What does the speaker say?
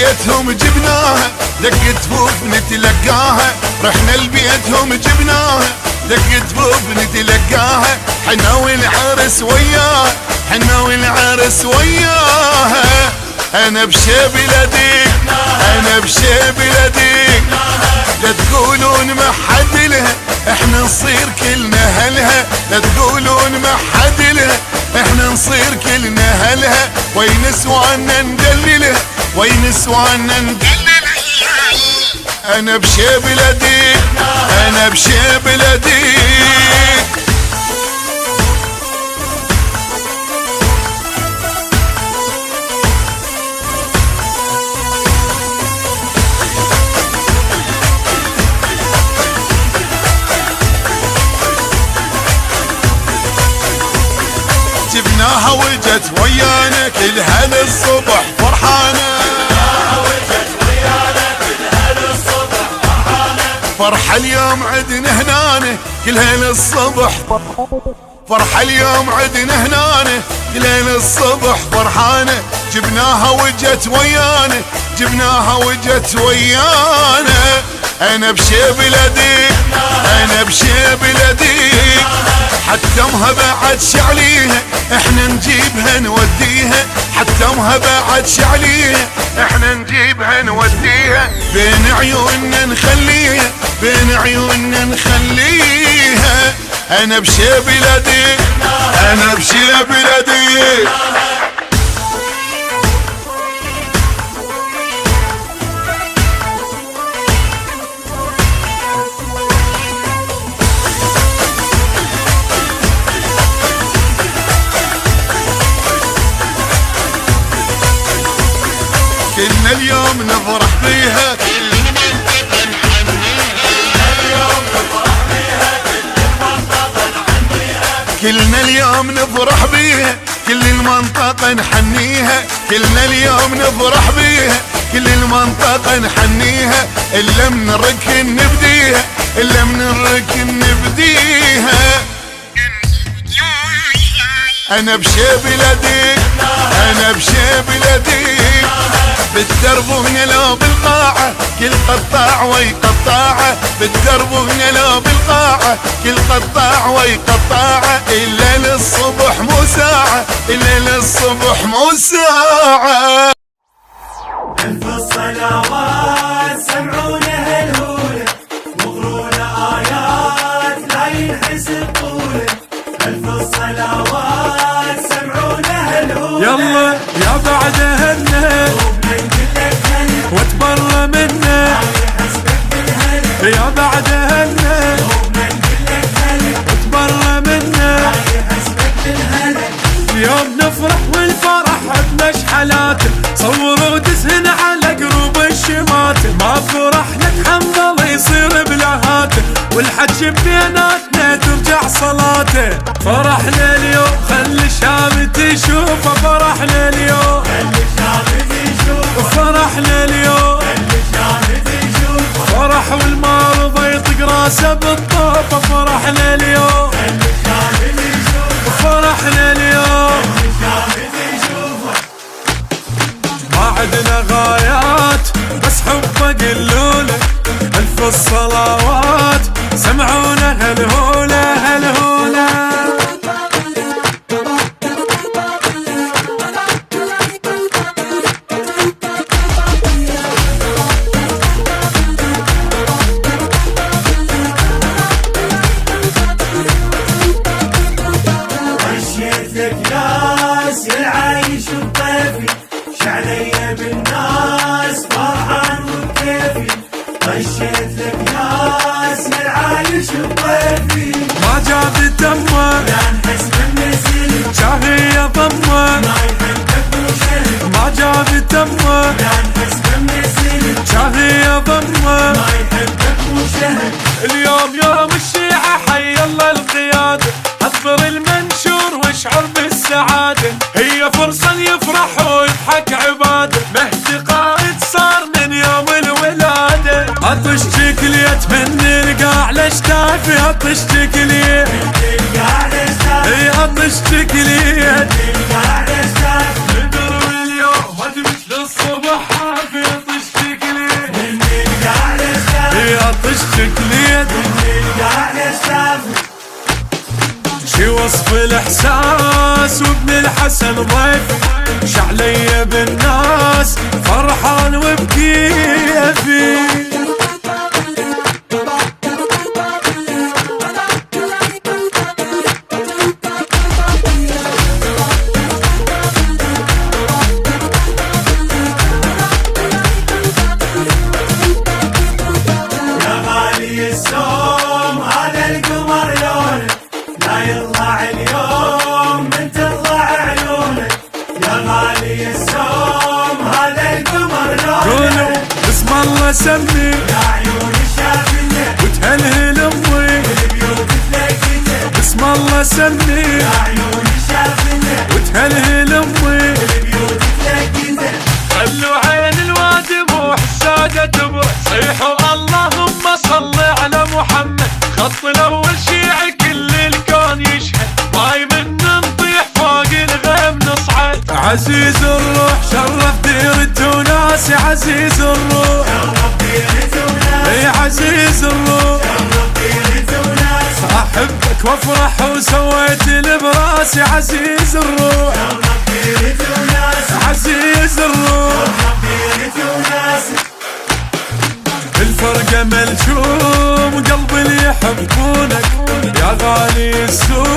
لبيتهم جبناها، دق تفوف نتلقاها. رحنا لبيتهم جبناها، دق تفوف نتلقاها. حنا والعرس وياها، حنا والعرس وياها. انا بشي بلدي، انا بشي بلدي. لا تقولون ما حد لها، احنا نصير كلنا هلها. لا تقولون ما حد لها، احنا نصير كلنا هلها. وين سوانا ندللها، وين سوانا ندللها. انا بشي بلدي، انا بشي بلدي. جبناها وجت ويانا كلها للصبح فرحانة. فرحة اليوم عدنا هنانة كلها للصبح. فرحة اليوم عدنا هنانة كلها للصبح فرحانة. جبناها وجت ويانا، جبناها وجت ويانا. انا بشي بلدي، انا بشي بلدي. حتى امها بعد شعليها، احنا نجيبها نوديها. حتى امها بعد شعليها، احنا نجيبها نوديها. بين عيوننا نخليها، بين عيوننا نخليها. انا بشي بلدي، انا بشي بلدي. كلنا اليوم نفرح بيها، كلنا اليوم نفرح بيها. كل المنطقة نحنيها، كلنا اليوم نفرح بيها. كل المنطقة نحنيها. إلا من الركن نبديها، إلا من الركن نبديها. أنا بشي بلدي، أنا بشي بلدي. بالدرب هنا لو بالقاعة كل قطاع ويقطاعه. بالدرب هنا لو بالقاعة كل قطاع ويقطاعه. إلا للصبح مو ساعة، إلا للصبح مو ساعة. ألف الصلوات سمعونا هالهولة، وقرونا آيات لا ينحسب طوله. ألف الصلوات سمعونا هالهولة. يلا يا بعدهن واتبرى منه، يا بعدهن واتبرى منه. يوم نفرح والفرح بمشحلاته. صوروا دزهن على قروب الشماتة. ما فرح لك حنظل يصير بلهاته، والحج بيناتنا ترجع صلاته. فرحنا اليوم خلي الشام تشوفه. فرحنا اليوم خلي الشام تشوفه. فرحنا اليوم خلي الشام تشوفه. فرح والمرضى يطق راسه بالطوفة. فرحنا اليوم خلي الشام تشوفه. فرحنا اليوم خلي الشام تشوفه. ما عدنا غايات بس حبه قلوله. ألف الصلوات سمعونا هالهولة هالهولة. رشيت لك ناس العايش بطيفي، شعلية بالناس فرحان وبكيفي. رشيت لك ناس العايش بطيفي، ما جاب دمه لا نحس بالنزل. شاهية ضمه ما يحبك وشهد، ما جاب دمه لا نحس بالنزل. شاهية ضمه ما يحبك وشهد. اليوم يوم الشيعة حي الله القيادة. اصبر المنشور واشعر بالسعادة. هي فرصة يفرح ويضحك عباده. مهدي قائد صار من يوم الولادة. عطشتك لي اتمنى القاع لشتافي. عطشتك لي القاع لشتافي. اي عطشتك لي القاع لشتافي. ندر اليوم ما تمشي للصبح حافظ. نصف الاحساس وابن الحسن ضيفي شعلي بالناس فرحان وبكيفي. السوم هذا القمر لونك لا يطلع اليوم من تطلع عيونك يا غالي السوم هذا القمر لونك بسم الله سمي يا عيون الشافية وتهلهل امي والبيوت تلاقيته بسم الله سمي يا عيون الشافية وتهلهل امي والبيوت تلاقيته خلوا عين الوادي مو حسادة تبرح صيحوا اللهم صل على محمد خط الاول شيعي كل الكون يشهد ماي من نطيح فوق الغيم نصعد عزيز الروح شرف ديرة وناس عزيز الروح شرف ديرة وناس اي عزيز الروح شرف ديرة وناس احبك وافرح وسويت البراسي عزيز الروح شرف ديرة وناس عزيز الروح شرف ديرة وناس الفرقة ملشوم قلب اللي يحبونك يا غالي السوق